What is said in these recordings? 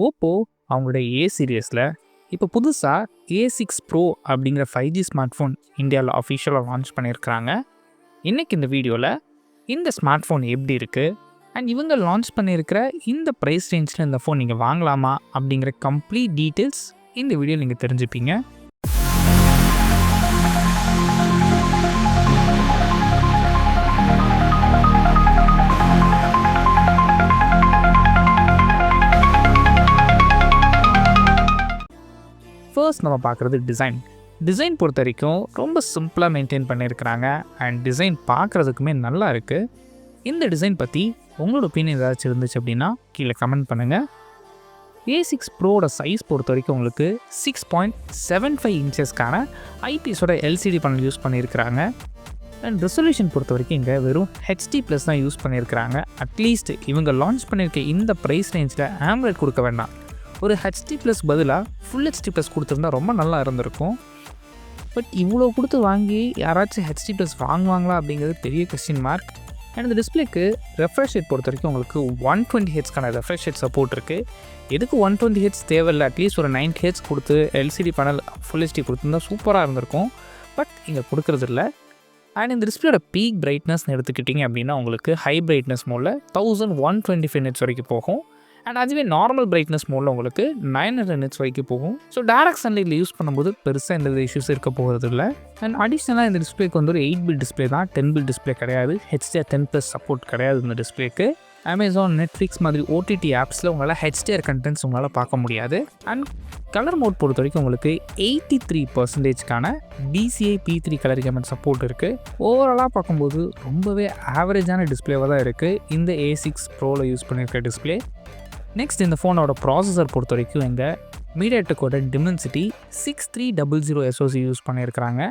Oppo அவங்களோட ஏ சீரியஸில் இப்போ புதுசாக A6 Pro அப்படிங்கிற 5G ஸ்மார்ட் ஃபோன் இந்தியாவில் அஃபிஷியலாக லான்ச் பண்ணியிருக்கிறாங்க. இன்றைக்கி இந்த வீடியோவில் இந்த ஸ்மார்ட் ஃபோன் எப்படி இருக்குது அண்ட் இவங்க லான்ச் பண்ணியிருக்கிற இந்த ப்ரைஸ் ரேஞ்சில் இந்த ஃபோன் நீங்கள் வாங்கலாமா அப்படிங்கிற கம்ப்ளீட் டீட்டெயில்ஸ் இந்த வீடியோ நீங்கள் தெரிஞ்சுப்பீங்க. ஃபர்ஸ்ட் நம்ம பார்க்குறது டிசைன் பொறுத்த வரைக்கும் ரொம்ப சிம்பிளாக மெயின்டைன் பண்ணியிருக்கிறாங்க அண்ட் டிசைன் பார்க்குறதுக்குமே நல்லா இருக்குது. இந்த டிசைன் பற்றி உங்களோட ஒப்பீனியன் ஏதாச்சும் இருந்துச்சு அப்படின்னா கீழே கமெண்ட் பண்ணுங்கள். A6 Proவோட சைஸ் பொறுத்த வரைக்கும் உங்களுக்கு 6.75 இன்ச்சஸ்க்கான ஐபிஎஸோட எல்சிடி பேனல் யூஸ் பண்ணியிருக்கிறாங்க. அண்ட் ரெசல்யூஷன் பொறுத்த வரைக்கும் இங்கே வெறும் HD+ தான் யூஸ் பண்ணியிருக்கிறாங்க. அட்லீஸ்ட் இவங்க லான்ச் பண்ணியிருக்க இந்த ப்ரைஸ் ரேஞ்சில் AMOLED கொடுக்க வேண்டாம், ஒரு HD+ பதிலாக ஃபுல் HD+ கொடுத்துருந்தா ரொம்ப நல்லா இருந்திருக்கும். பட் இவ்வளோ கொடுத்து வாங்கி யாராச்சும் HD+ வாங்குவாங்களா அப்படிங்கிறது பெரிய கொஸ்டின் மார்க். அண்ட் இந்த டிஸ்பிளேக்கு ரெஃப்ரெஷ் ரேட் பொறுத்த வரைக்கும் உங்களுக்கு 120 ஹெட்ஸ்க்கான ரெஃப்ரெஷ் ரேட் சப்போர்ட் இருக்குது. எதுக்கு 120 ஹெட்ஸ் தேவையில்லை, அட்லீஸ்ட் ஒரு 90 ஹெட்ஸ் கொடுத்து எல்சிடி பேனல் ஃபுல் HD கொடுத்துருந்தா சூப்பராக இருந்திருக்கும். பட் இங்கே கொடுக்குறது இல்லை. அண்ட் இந்த டிஸ்பிளேயோட பீக் பிரைட்னஸ்னு எடுத்துக்கிட்டிங்க அப்படின்னா உங்களுக்கு ஹை பிரைட்னஸ் மோடில் 1125 நிட்ஸ் வரைக்கும் போகும். அண்ட் அதுவே நார்மல் பிரைட்னஸ் மோடில் உங்களுக்கு 900 நிட்ஸ் வரைக்கும் போகும். ஸோ டேரக்ட் சன்லைட்டில் யூஸ் பண்ணும்போது பெருசாக எந்த இஷ்யூஸ் இருக்க போகிறது இல்லை. அண்ட் அடிஷ்னலாக இந்த டிஸ்பிளேக்கு வந்து ஒரு 8 பிட் டிஸ்பிளே தான், 10 பிட் டிஸ்பிளே கிடையாது. HDR10+ சப்போர்ட் கிடையாது இந்த டிஸ்பிளேக்கு. அமேசான், நெட்ஃப்ளிக்ஸ் மாதிரி OTT ஆப்ஸில் உங்களால் HDR கண்டென்ட்ஸ் உங்களால் பார்க்க முடியாது. அண்ட் கலர் மோட் பொறுத்த வரைக்கும் உங்களுக்கு 83%க்கான DCI P3 colour camera support இருக்குது. ஓவராலாக பார்க்கும்போது ரொம்பவே ஆவரேஜான டிஸ்பிளேவாக தான் இருக்குது இந்த A6 Proவில் யூஸ் பண்ணியிருக்க டிஸ்பிளே. நெக்ஸ்ட் இந்த ஃபோனோட ப்ராசஸர் பொறுத்த வரைக்கும் எங்கள் MediaTekோட Dimensity 6300 SoC யூஸ் பண்ணியிருக்கிறாங்க.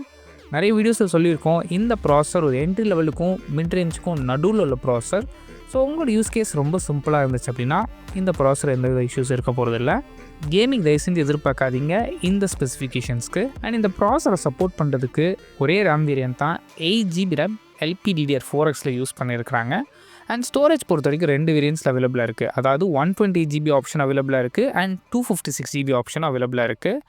நிறைய வீடியோஸில் சொல்லியிருக்கோம், இந்த ப்ராசஸர் ஒரு என்ட்ரி லெவலுக்கும் மிட் ரேஞ்சுக்கும் நடுவில் உள்ள ப்ராசஸர். ஸோ உங்களோட யூஸ் கேஸ் ரொம்ப சிம்பிளாக இருந்துச்சு அப்படின்னா இந்த ப்ராசஸர் எந்த வித இஷ்யூஸ் இருக்க போகிறதில்ல. கேமிங் தயவு செஞ்சு எதிர்பார்க்காதீங்க இந்த ஸ்பெசிஃபிகேஷன்ஸ்க்கு. அண்ட் இந்த ப்ராசஸரை சப்போர்ட் பண்ணுறதுக்கு ஒரே ரேம் வேரியன்ட் தான் 8GB RAM LPDDR4Xல யூஸ் பண்ணியிருக்கிறாங்க. அண்ட் ஸ்டோரேஜ் பொறுத்த வரைக்கும் 2 வேரியன்ட்ஸில் அவைலபிளாக இருக்குது. அதாவது 128GB ஆப்ஷன் அவைலபிளாக இருக்குது அண்ட் 256GB ஆப்ஷன் அவைலபிளாக இருக்குது.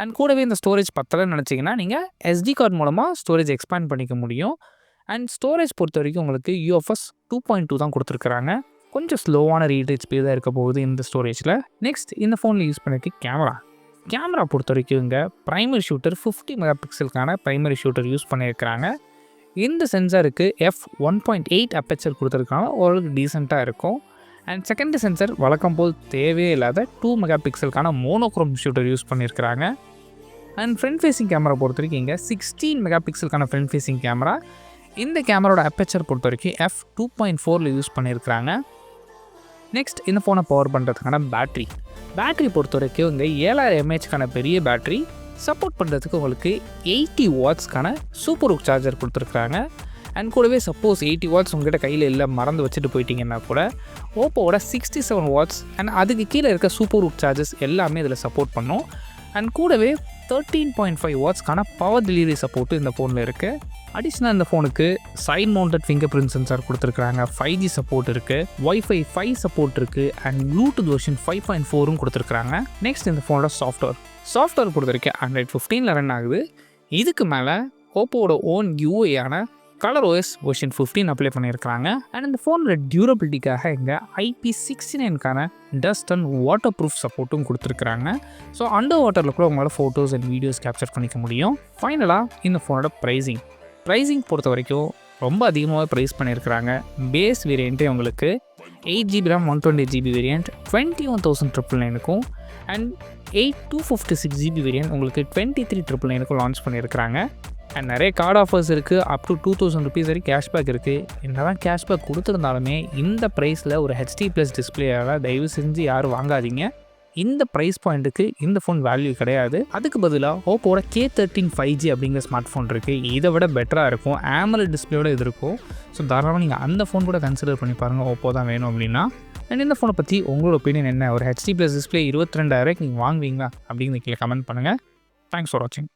அண்ட் கூடவே இந்த ஸ்டோரேஜ் பத்தலைன்னு நினச்சிங்கன்னா நீங்கள் SD கார்டு மூலமாக ஸ்டோரேஜ் எக்ஸ்பேண்ட் பண்ணிக்க முடியும். அண்ட் ஸ்டோரேஜ் பொறுத்த வரைக்கும் உங்களுக்கு UFS 2.2 தான் கொடுத்துருக்குறாங்க. கொஞ்சம் ஸ்லோவான ரீட் ஸ்பீட் தான் இருக்க போகுது இந்த ஸ்டோரேஜில். நெக்ஸ்ட் இந்த ஃபோனில் யூஸ் பண்ணியிருக்க கேமரா பொறுத்த வரைக்கும் இங்கே ப்ரைமரி ஷூட்டர் 50 மெகாபிக்சலுக்கான ப்ரைமரி ஷூட்டர் யூஸ் பண்ணியிருக்கிறாங்க. இந்த சென்சாருக்கு f1.8 அப்பேச்சர் கொடுத்துருக்காங்க, ஓரளவுக்கு டீசெண்டாக இருக்கும். அண்ட் செகண்டரி சென்சார் வழக்கம் போல் தேவையே இல்லாத 2 மெகாபிக்சலுக்கான மோனோக்ரோம் ஷூட்டர் யூஸ் பண்ணியிருக்கிறாங்க. அண்ட் ஃப்ரண்ட் ஃபேஸிங் கேமரா பொறுத்த வரைக்கும் இங்கே 16 மெகாபிக்சலுக்கான ஃப்ரண்ட் ஃபேஸிங் கேமரா. இந்த கேமராவோட அப்பேச்சர் பொறுத்த வரைக்கும் f2.4ல் யூஸ் பண்ணியிருக்கிறாங்க. நெக்ஸ்ட் இந்த ஃபோனை பவர் பண்ணுறதுக்கான பேட்டரி பொறுத்த வரைக்கும் இங்கே 7000 mAhக்கான பெரிய பேட்டரி சப்போர்ட் பண்ணுறதுக்கு உங்களுக்கு 80 வாட்ஸ்க்கான சூப்பர் ஹுக் சார்ஜர் கொடுத்துருக்குறாங்க. அண்ட் கூடவே சப்போஸ் 80 வாட்ஸ் உங்கள்கிட்ட கையில் இல்லை மறந்து வச்சுட்டு போயிட்டீங்கன்னா கூட ஓப்போவோட 67 வாட்ஸ் அண்ட் அதுக்கு கீழே இருக்க சூப்பர் ஹுக் சார்ஜஸ் எல்லாமே இதில் சப்போர்ட் பண்ணும். அண்ட் கூடவே 13.5 வாட்ஸ்க்கான பவர் டெலிவரி சப்போர்ட்டு இந்த ஃபோனில் இருக்குது. அடிஷ்னலாக இந்த ஃபோனுக்கு சைட் மவுண்டட் ஃபிங்கர்பிரிண்ட் சென்சார் கொடுத்துருக்குறாங்க. 5G சப்போர்ட் இருக்குது, Wi-Fi 5 சப்போர்ட் இருக்குது அண்ட் ப்ளூடூத் வெர்ஷன் 5.4ம் கொடுத்துருக்குறாங்க. நெக்ஸ்ட் இந்த ஃபோனோட சாஃப்ட்வேர் பொறுத்த வரைக்கும் Android 15ல் ரன் ஆகுது. இதுக்கு மேலே ஓப்போவோட ஓன் UIயான ColorOS வெர்ஷன் 15 அப்ளை பண்ணியிருக்கிறாங்க. அண்ட் இந்த ஃபோனோட டியூரபிலிட்டிக்காக இங்கே IP69க்கான டஸ்ட் அண்ட் வாட்டர் ப்ரூஃப் சப்போர்ட்டும் கொடுத்துருக்குறாங்க. ஸோ அண்டர் வாட்டரில் கூட உங்களால் ஃபோட்டோஸ் அண்ட் வீடியோஸ் கேப்சர் பண்ணிக்க முடியும். ஃபைனலாக இந்த ஃபோனோட ப்ரைஸிங் பொறுத்த வரைக்கும் ரொம்ப அதிகமாக ப்ரைஸ் பண்ணியிருக்கிறாங்க. பேஸ் வேரியண்ட்டே உங்களுக்கு 8GB RAM 128GB வேரியண்ட் 21,999க்கும் அண்ட் 256GB வேரியண்ட் உங்களுக்கு 23,999க்கும் லான்ச் பண்ணியிருக்கிறாங்க. அண்ட் நிறைய கார்டு ஆஃபர்ஸ் இருக்குது, அப் டு 2000 rupees வரைக்கும் கேஷ்பேக் இருக்குது. என்னதான் கேஷ்பேக் கொடுத்துருந்தாலுமே இந்த ப்ரைஸில் ஒரு HD+ டிஸ்பிளேயால் தயவு செஞ்சு யாரும் வாங்காதீங்க. இந்த ப்ரைஸ் பாயிண்ட்டுக்கு இந்த ஃபோன் வேல்யூ கிடையாது. அதுக்கு பதிலாக ஓப்போவோட K13 5G அப்படிங்கிற ஸ்மார்ட் ஃபோன் இருக்குது, இதை விட பெட்டராக இருக்கும். AMOLED டிஸ்பிளேயோட இது இருக்கும். ஸோ தாராளமாக நீங்கள் அந்த ஃபோன் கூட கன்சிடர் பண்ணி பாருங்கள் ஓப்போ தான் வேணும் அப்படின்னா. அண்ட் இந்த ஃபோனை பற்றி உங்களோட ஒப்பீனியன் என்ன? ஒரு HD+ டிஸ்பிளே 22,000 நீங்கள் வாங்குவீங்களா அப்படிங்கிறது கீழே கமெண்ட் பண்ணுங்கள். தேங்க்ஸ் ஃபார் வாட்சிங்.